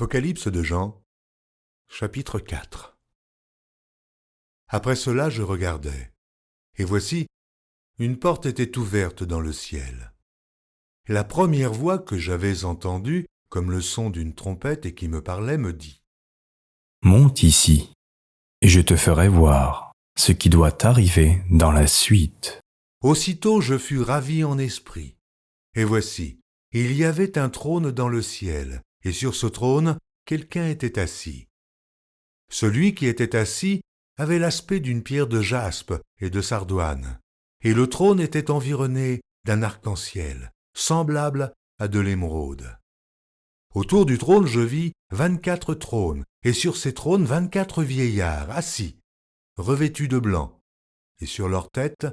Apocalypse de Jean, chapitre 4. Après cela, je regardai, et voici, une porte était ouverte dans le ciel. La première voix que j'avais entendue, comme le son d'une trompette et qui me parlait, me dit : Monte ici, et je te ferai voir ce qui doit arriver dans la suite. Aussitôt je fus ravi en esprit. Et voici, il y avait un trône dans le ciel, et sur ce trône, quelqu'un était assis. Celui qui était assis avait l'aspect d'une pierre de jaspe et de sardoine, et le trône était environné d'un arc-en-ciel, semblable à de l'émeraude. Autour du trône je vis 24 trônes, et sur ces trônes 24 vieillards assis, revêtus de blanc, et sur leurs têtes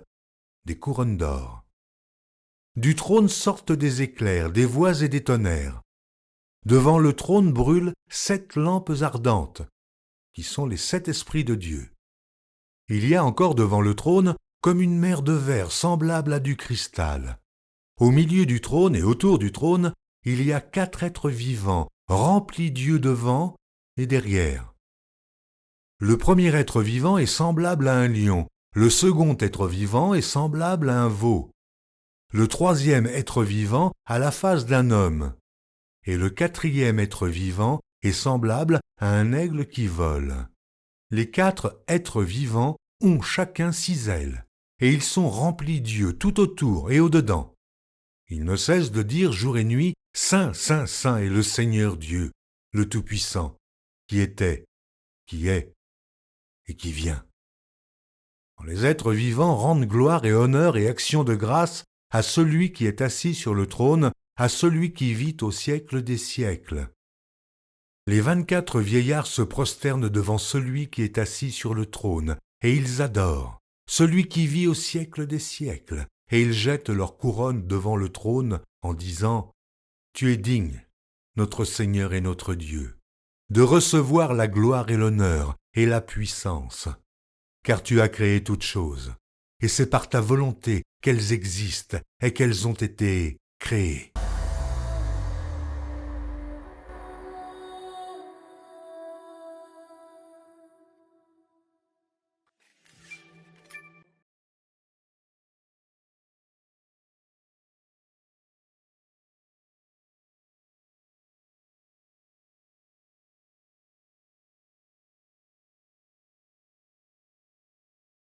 des couronnes d'or. Du trône sortent des éclairs, des voix et des tonnerres. Devant le trône brûlent 7 lampes ardentes, qui sont les 7 esprits de Dieu. Il y a encore devant le trône comme une mer de verre semblable à du cristal. Au milieu du trône et autour du trône, il y a 4 êtres vivants, remplis d'yeux devant et derrière. Le premier être vivant est semblable à un lion, le second être vivant est semblable à un veau. Le troisième être vivant a la face d'un homme, et le quatrième être vivant est semblable à un aigle qui vole. Les 4 êtres vivants ont chacun 6 ailes, et ils sont remplis d'yeux tout autour et au-dedans. Ils ne cessent de dire jour et nuit : Saint, Saint, Saint est le Seigneur Dieu, le Tout-Puissant, qui était, qui est et qui vient. Les êtres vivants rendent gloire et honneur et action de grâce à celui qui est assis sur le trône, à celui qui vit au siècle des siècles. Les 24 vieillards se prosternent devant celui qui est assis sur le trône, et ils adorent celui qui vit au siècle des siècles, et ils jettent leur couronne devant le trône en disant : Tu es digne, notre Seigneur et notre Dieu, de recevoir la gloire et l'honneur et la puissance, car tu as créé toutes choses, et c'est par ta volonté qu'elles existent et qu'elles ont été créées.